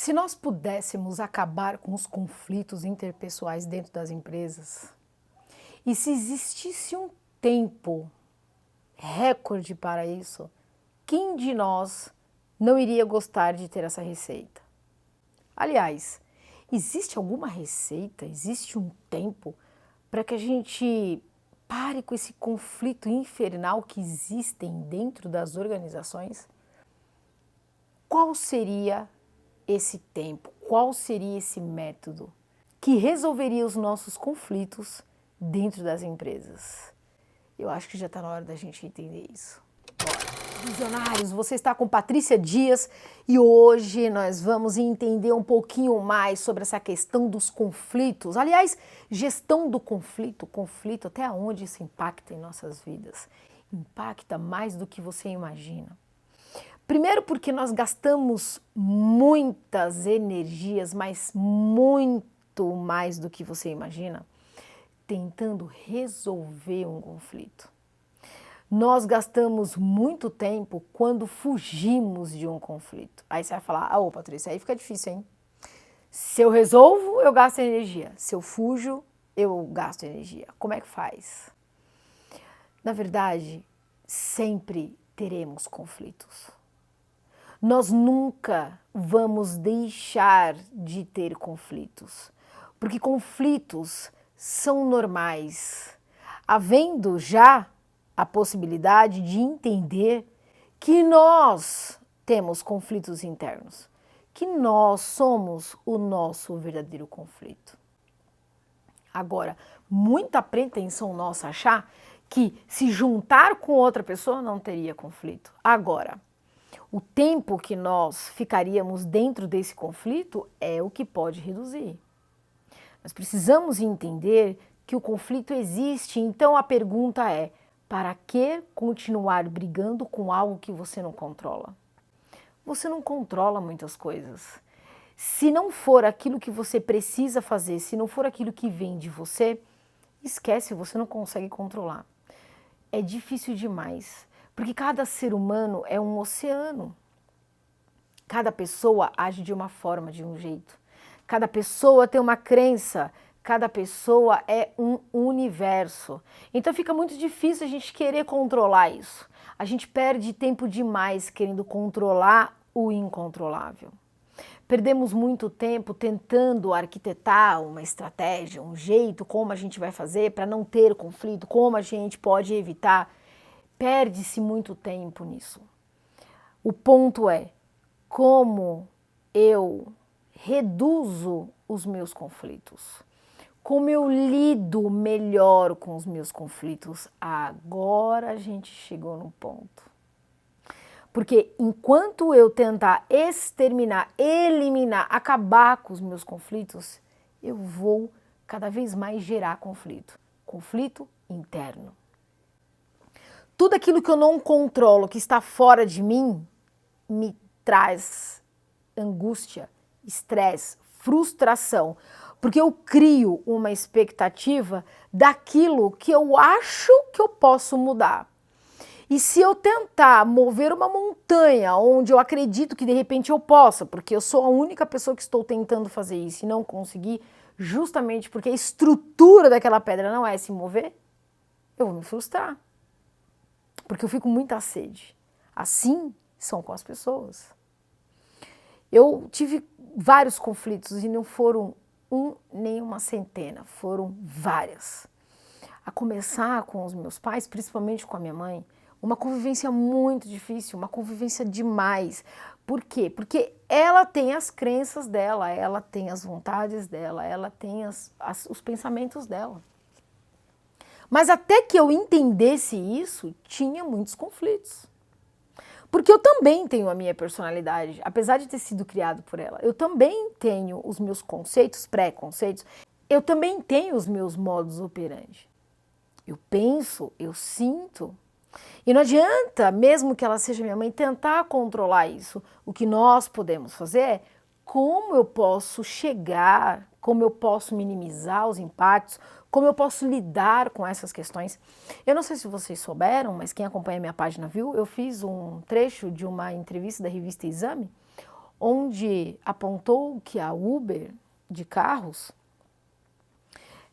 Se nós pudéssemos acabar com os conflitos interpessoais dentro das empresas, e se existisse um tempo recorde para isso, quem de nós não iria gostar de ter essa receita? Aliás, existe alguma receita, existe um tempo para que a gente pare com esse conflito infernal que existem dentro das organizações? Qual seria esse tempo? Qual seria esse método que resolveria os nossos conflitos dentro das empresas? Eu acho que já está na hora da gente entender isso. Bora. Visionários, você está com Patrícia Dias e hoje nós vamos entender um pouquinho mais sobre essa questão dos conflitos. Aliás, gestão do conflito, até onde isso impacta em nossas vidas? Impacta mais do que você imagina. Primeiro porque nós gastamos muitas energias, mas muito mais do que você imagina, tentando resolver um conflito. Nós gastamos muito tempo quando fugimos de um conflito. Aí você vai falar, ô Patrícia, aí fica difícil, hein? Se eu resolvo, eu gasto energia. Se eu fujo, eu gasto energia. Como é que faz? Na verdade, sempre teremos conflitos. Nós nunca vamos deixar de ter conflitos, porque conflitos são normais, havendo já a possibilidade de entender que nós temos conflitos internos, que nós somos o nosso verdadeiro conflito. Agora, muita pretensão nossa achar que se juntar com outra pessoa não teria conflito. Agora, o tempo que nós ficaríamos dentro desse conflito é o que pode reduzir. Nós precisamos entender que o conflito existe, então a pergunta é: para que continuar brigando com algo que você não controla? Você não controla muitas coisas. Se não for aquilo que você precisa fazer, se não for aquilo que vem de você, esquece, você não consegue controlar. É difícil demais. Porque cada ser humano é um oceano. Cada pessoa age de uma forma, de um jeito. Cada pessoa tem uma crença. Cada pessoa é um universo. Então fica muito difícil a gente querer controlar isso. A gente perde tempo demais querendo controlar o incontrolável. Perdemos muito tempo tentando arquitetar uma estratégia, um jeito, como a gente vai fazer para não ter conflito, como a gente pode evitar. Perde-se muito tempo nisso. O ponto é como eu reduzo os meus conflitos, como eu lido melhor com os meus conflitos. Agora a gente chegou no ponto. Porque enquanto eu tentar exterminar, eliminar, acabar com os meus conflitos, eu vou cada vez mais gerar conflito. Conflito interno. Tudo aquilo que eu não controlo, que está fora de mim, me traz angústia, estresse, frustração, porque eu crio uma expectativa daquilo que eu acho que eu posso mudar. E se eu tentar mover uma montanha onde eu acredito que de repente eu possa, porque eu sou a única pessoa que estou tentando fazer isso e não conseguir, justamente porque a estrutura daquela pedra não é se mover, eu vou me frustrar. Porque eu fico com muita sede. Assim são com as pessoas. Eu tive vários conflitos e não foram um nem uma centena, foram várias. A começar com os meus pais, principalmente com a minha mãe, uma convivência muito difícil, uma convivência demais. Por quê? Porque ela tem as crenças dela, ela tem as vontades dela, ela tem os pensamentos dela. Mas até que eu entendesse isso, tinha muitos conflitos. Porque eu também tenho a minha personalidade, apesar de ter sido criado por ela. Eu também tenho os meus conceitos, pré-conceitos. Eu também tenho os meus modus operandi. Eu penso, eu sinto. E não adianta, mesmo que ela seja minha mãe, tentar controlar isso. O que nós podemos fazer é como eu posso chegar, como eu posso minimizar os impactos, como eu posso lidar com essas questões. Eu não sei se vocês souberam, mas quem acompanha a minha página viu, eu fiz um trecho de uma entrevista da revista Exame, onde apontou que a Uber de carros,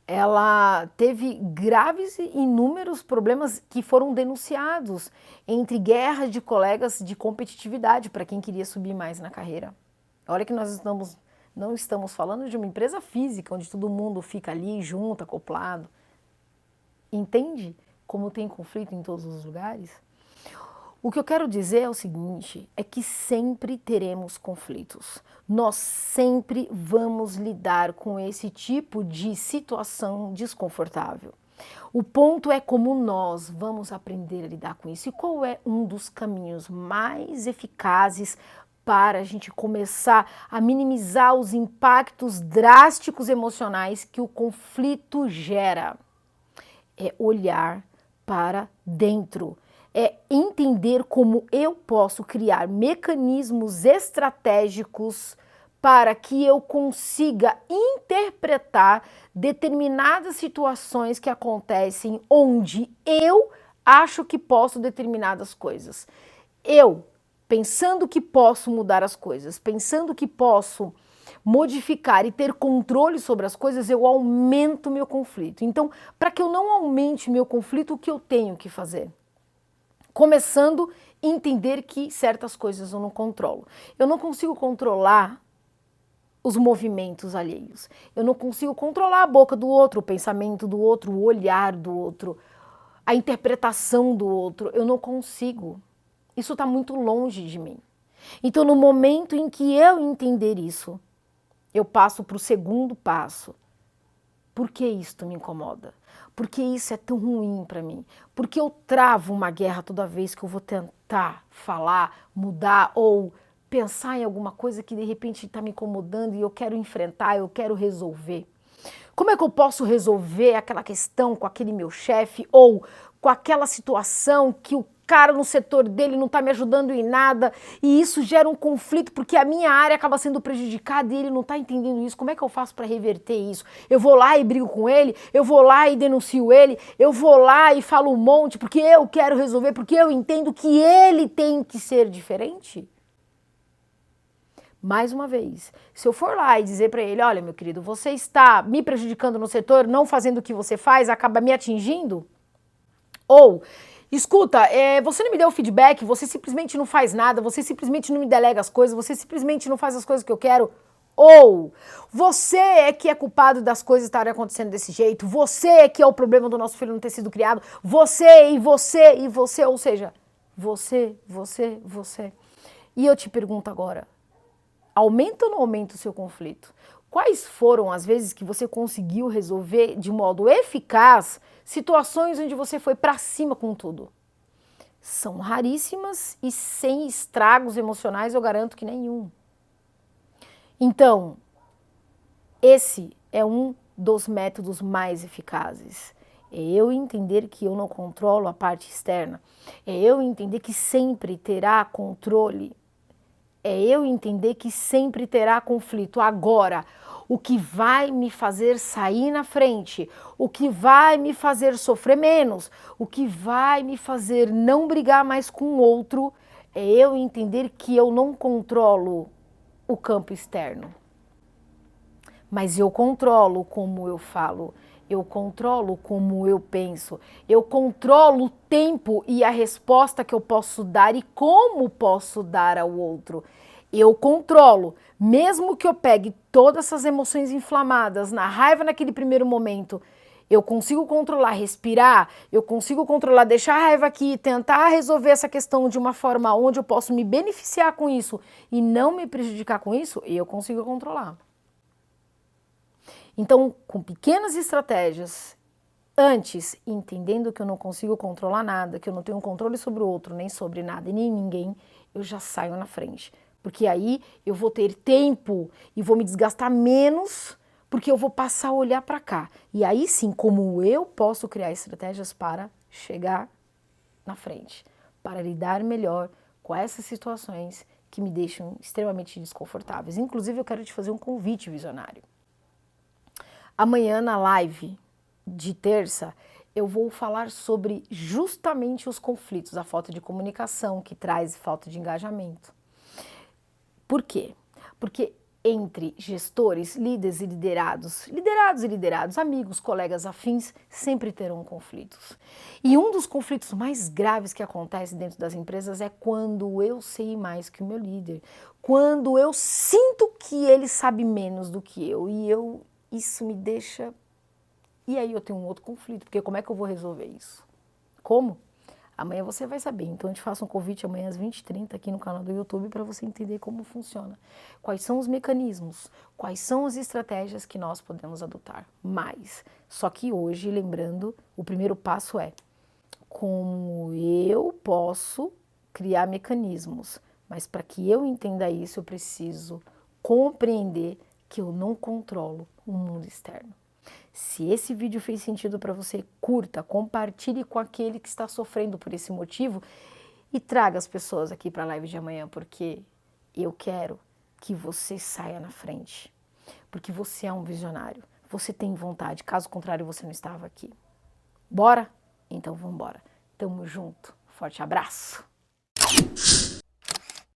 ela teve graves e inúmeros problemas que foram denunciados entre guerras de colegas de competitividade para quem queria subir mais na carreira. Olha que não estamos falando de uma empresa física, onde todo mundo fica ali junto, acoplado. Entende como tem conflito em todos os lugares? O que eu quero dizer é o seguinte, é que sempre teremos conflitos. Nós sempre vamos lidar com esse tipo de situação desconfortável. O ponto é como nós vamos aprender a lidar com isso e qual é um dos caminhos mais eficazes para a gente começar a minimizar os impactos drásticos emocionais que o conflito gera. É olhar para dentro. É entender como eu posso criar mecanismos estratégicos para que eu consiga interpretar determinadas situações que acontecem onde eu acho que posso determinadas coisas. Eu, pensando que posso mudar as coisas, pensando que posso modificar e ter controle sobre as coisas, eu aumento meu conflito. Então, para que eu não aumente meu conflito, o que eu tenho que fazer? Começando a entender que certas coisas eu não controlo. Eu não consigo controlar os movimentos alheios. Eu não consigo controlar a boca do outro, o pensamento do outro, o olhar do outro, a interpretação do outro. Eu não consigo. Isso está muito longe de mim. Então, no momento em que eu entender isso, eu passo para o segundo passo. Por que isto me incomoda? Por que isso é tão ruim para mim? Por que eu travo uma guerra toda vez que eu vou tentar falar, mudar ou pensar em alguma coisa que de repente está me incomodando e eu quero enfrentar, eu quero resolver? Como é que eu posso resolver aquela questão com aquele meu chefe ou com aquela situação que o cara no setor dele não está me ajudando em nada e isso gera um conflito porque a minha área acaba sendo prejudicada e ele não está entendendo isso? Como é que eu faço para reverter isso? Eu vou lá e brigo com ele, eu vou lá e denuncio ele, eu vou lá e falo um monte porque eu quero resolver, porque eu entendo que ele tem que ser diferente? Mais uma vez, se eu for lá e dizer para ele, olha meu querido, você está me prejudicando no setor, não fazendo o que você faz, acaba me atingindo? Ou, escuta, você não me deu feedback, você simplesmente não faz nada, você simplesmente não me delega as coisas, você simplesmente não faz as coisas que eu quero. Ou, você é que é culpado das coisas estarem acontecendo desse jeito, você é que é o problema do nosso filho não ter sido criado, você e você e você, ou seja, você. E eu te pergunto agora, aumenta ou não aumenta o seu conflito? Quais foram as vezes que você conseguiu resolver de modo eficaz situações onde você foi para cima com tudo? São raríssimas e sem estragos emocionais eu garanto que nenhum. Então, esse é um dos métodos mais eficazes. É eu entender que eu não controlo a parte externa. É eu entender que sempre terá controle. É eu entender que sempre terá conflito. Agora, o que vai me fazer sair na frente, o que vai me fazer sofrer menos, o que vai me fazer não brigar mais com o outro, é eu entender que eu não controlo o campo externo. Mas eu controlo como eu falo, eu controlo como eu penso, eu controlo o tempo e a resposta que eu posso dar e como posso dar ao outro. Eu controlo, mesmo que eu pegue todas essas emoções inflamadas, na raiva naquele primeiro momento, eu consigo controlar, respirar, eu consigo controlar, deixar a raiva aqui, tentar resolver essa questão de uma forma onde eu posso me beneficiar com isso e não me prejudicar com isso, eu consigo controlar. Então, com pequenas estratégias, antes, entendendo que eu não consigo controlar nada, que eu não tenho controle sobre o outro, nem sobre nada e nem ninguém, eu já saio na frente. Porque aí eu vou ter tempo e vou me desgastar menos, porque eu vou passar a olhar para cá. E aí sim, como eu posso criar estratégias para chegar na frente, para lidar melhor com essas situações que me deixam extremamente desconfortáveis. Inclusive, eu quero te fazer um convite visionário. Amanhã na live de terça eu vou falar sobre justamente os conflitos, a falta de comunicação que traz falta de engajamento. Por quê? Porque entre gestores, líderes e liderados, amigos, colegas afins, sempre terão conflitos. E um dos conflitos mais graves que acontece dentro das empresas é quando eu sei mais que o meu líder, quando eu sinto que ele sabe menos do que eu, isso me deixa... E aí eu tenho um outro conflito, porque como é que eu vou resolver isso? Como? Amanhã você vai saber, então eu te faço um convite amanhã às 20h30 aqui no canal do YouTube para você entender como funciona. Quais são os mecanismos, quais são as estratégias que nós podemos adotar. Só que hoje, lembrando, o primeiro passo é como eu posso criar mecanismos, mas para que eu entenda isso eu preciso compreender que eu não controlo o mundo externo. Se esse vídeo fez sentido para você, curta, compartilhe com aquele que está sofrendo por esse motivo e traga as pessoas aqui para a live de amanhã, porque eu quero que você saia na frente, porque você é um visionário, você tem vontade, caso contrário você não estava aqui. Bora? Então vamos embora. Tamo junto. Forte abraço.